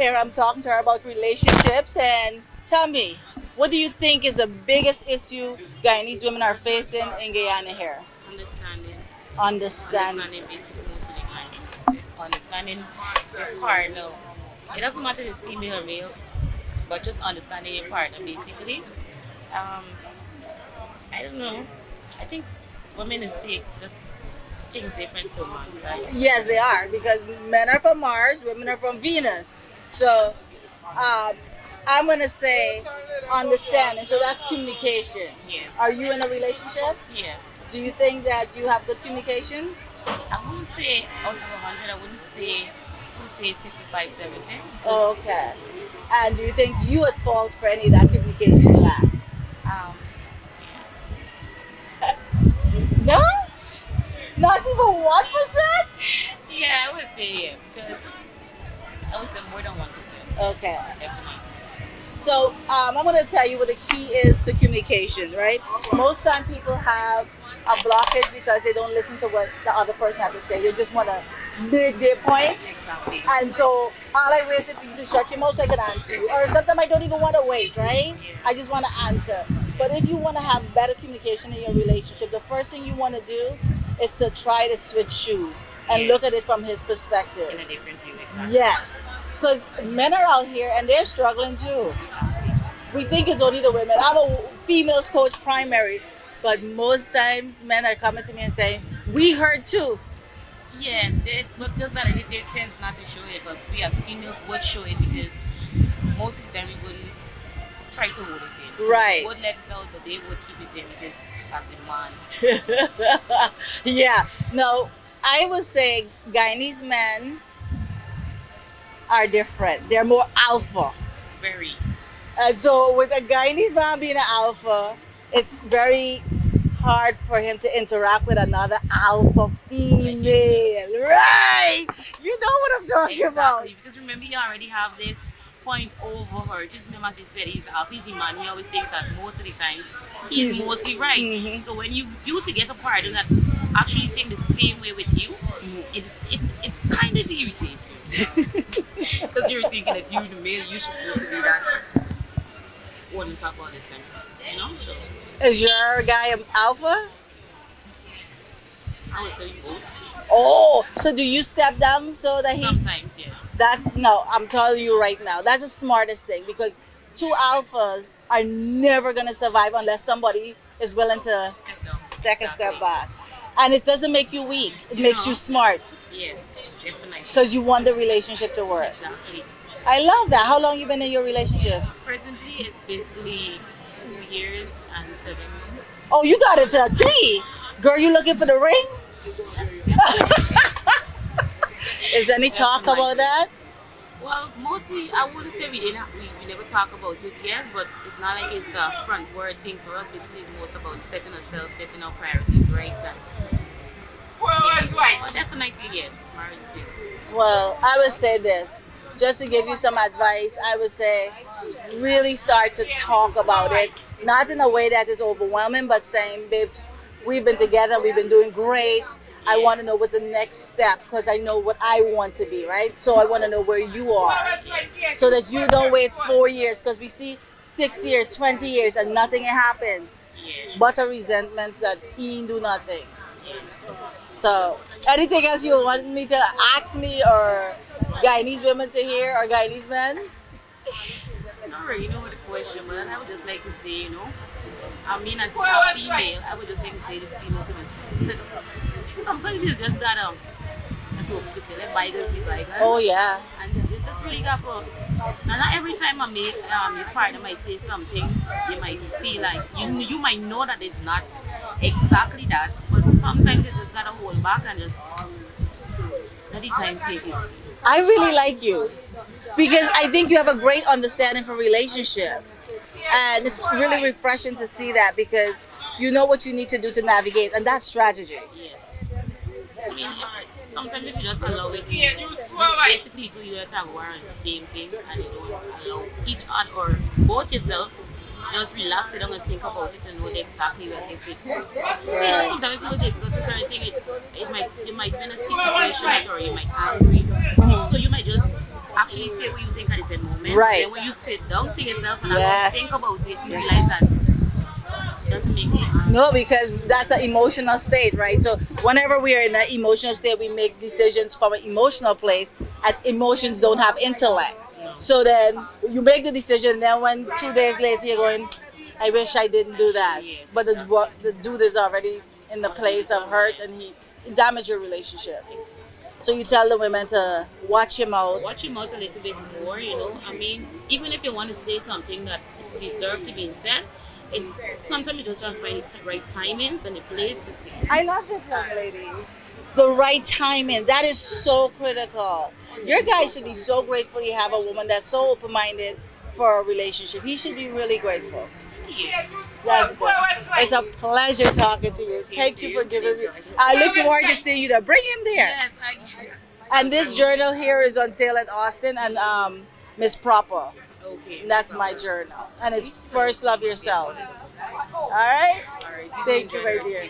here. I'm talking to her about relationships. And tell me, what do you think is the biggest issue Guyanese women are facing in Guyana here? Understanding. Understand. Understanding basically most of the time. Understanding your partner. It doesn't matter if it's female or male, but just understanding your partner basically. Um, I don't know. I think women is take just things different to man side. Yes, they are because men are from Mars, women are from Venus. So um, I'm gonna say understanding. So that's communication. Yeah. Are you in a relationship? Yes. Do you think that you have good communication? I wouldn't say out of 100, I wouldn't say 65, 70. Oh, okay. And do you think you at fault for any of that communication lack? Um, No, not even 1%. yeah. Yeah, I would say yeah, because I would say more than 1%. Okay. Definitely. So I'm going to tell you what the key is to communication, right? Most time people have a blockage because they don't listen to what the other person has to say. You just want to make their point. Exactly. And so all I wait for you to shut your mouth so I can answer you. Or sometimes I don't even want to wait, right? Yeah. I just want to answer. But if you want to have better communication in your relationship, the first thing you want to do is to try to switch shoes and Yeah. look at it from his perspective. In a different view, exactly. Yes. Because men are out here and they're struggling too. Exactly. We think it's only the women. I'm a females coach primary, but most times men are coming to me and saying, "We hurt too." Yeah, but just that they tend not to show it, but we as females would show it because most of the time we wouldn't try to hold it in. So Right. we would let it out, but they would keep it in because as a man. Yeah. No, I would say Guyanese men are different. They're more alpha. Very. And so with a Guyanese man being an alpha, it's very hard for him to interact with another alpha female. Right. You know what I'm talking about. Exactly. Because remember you already have this point over her. Just remember as you said, he's a busy man. He always thinks that most of the time he's mostly right. Mhm. So when you to get a partner that actually think the same way with you, it kind of irritates you. Because you're thinking that you're the male, you should supposed to be that on top all the time. You know? So Is your guy an alpha? I would say both. Oh, so do you step down so that he? Sometimes, yes. That's no. I'm telling you right now. That's the smartest thing because two alphas are never gonna survive unless somebody is willing to Step down. take a step Exactly. back. And it doesn't make you weak. It You makes know. you smart Yes, definitely. because you want the relationship to work. Exactly. I love that. How long you been in your relationship? Presently, it's basically 2 years and 7 months. Oh, you got it to a T. Girl, you looking for the ring? Is there any talk about that? Well, mostly I wouldn't say we never talk about it yet, but it's not like it's the front word thing for us. Basically, it's most about setting ourselves, setting our priorities right. And well, definitely yes, marriage is it. Well, I would say this. Just to give you some advice, I would say really start to talk about it. Not in a way that is overwhelming, but saying, babes, we've been together, we've been doing great. I want to know what's the next step because I know what I want to be, right? So I want to know where you are so that you don't wait 4 years because we see 6 years, 20 years, and nothing happened Yeah. but a resentment that he do nothing. Yes. So, anything else you want me to ask me or Guyanese women to hear or Guyanese men? I don't really know what the question, but I would just like to say, I mean, as a female, I would just like to say the female to myself. Sometimes you just gotta, that's what people say, let bygones be bygones. Oh, yeah. And it's just really got for us. Now, not every time your partner might say something, you might feel like, you might know that it's not exactly that, but sometimes you just gotta hold back and just let the time take it. I really like you because I think you have a great understanding for relationship. And it's really refreshing to see that because you know what you need to do to navigate, and that's strategy. Yes. I mean, sometimes if you just allow it, basically two you and one the same thing, and you don't allow each other or both yourself, just relax, you don't think about it and know exactly where they fit. Sometimes people discuss a certain thing, it might you might be in a situation or you might angry, so you might just actually say what you think at the same moment. Right. Then when you sit down to yourself and Yes. think about it, you realize that it doesn't make sense. No, because that's an emotional state, right? So whenever we are in an emotional state, we make decisions from an emotional place, and emotions don't have intellect. No. So then you make the decision, then when 2 days later you're going, I wish I didn't do that. Yes, But the dude is already in the place of hurt, and he damaged your relationship. Yes. So you tell the women to watch him out. Watch him out a little bit more, you know. I mean, even if you want to say something that deserves to be said, it, sometimes you just have to find the right timings and the place to say it. I love this young lady. The right timing. That is so critical. Your guy should be so grateful you have a woman that's so open-minded for a relationship. He should be really grateful. Yes. That's good. It's a pleasure talking to you. Thank you for giving me. I look forward to seeing you there. Bring him there. Yes, I. And this journal here is on sale at Austin and Miss Proper. Okay. That's my journal. And it's First Love Yourself. All right? All right. Thank you, my dear.